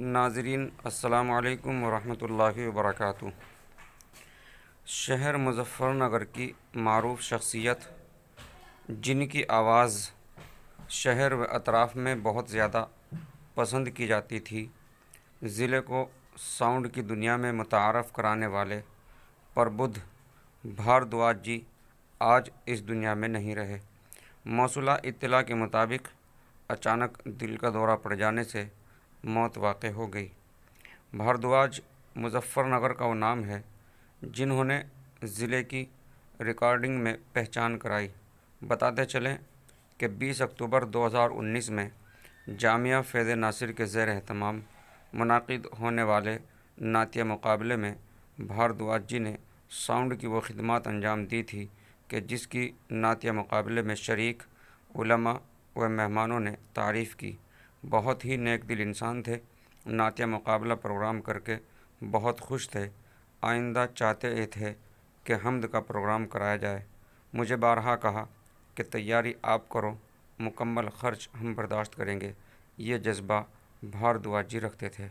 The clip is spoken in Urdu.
ناظرین السلام علیکم ورحمۃ اللہ وبرکاتہ۔ شہر مظفر نگر کی معروف شخصیت جن کی آواز شہر و اطراف میں بہت زیادہ پسند کی جاتی تھی، ضلع کو ساؤنڈ کی دنیا میں متعارف کرانے والے پربدھ بھاردواج جی آج اس دنیا میں نہیں رہے۔ موصولہ اطلاع کے مطابق اچانک دل کا دورہ پڑ جانے سے موت واقع ہو گئی۔ بھاردواج مظفر نگر کا وہ نام ہے جنہوں نے ضلع کی ریکارڈنگ میں پہچان کرائی۔ بتاتے چلیں کہ 20 اکتوبر 2019 میں جامعہ فیض ناصر کے زیر اہتمام منعقد ہونے والے نعتیہ مقابلے میں بھاردواج جی نے ساؤنڈ کی وہ خدمات انجام دی تھی کہ جس کی نعتیہ مقابلے میں شریک علماء و مہمانوں نے تعریف کی۔ بہت ہی نیک دل انسان تھے، نعتیہ مقابلہ پروگرام کر کے بہت خوش تھے، آئندہ چاہتے تھے کہ حمد کا پروگرام کرایا جائے۔ مجھے بارہا کہا کہ تیاری آپ کرو، مکمل خرچ ہم برداشت کریں گے۔ یہ جذبہ بھاردواج جی رکھتے تھے۔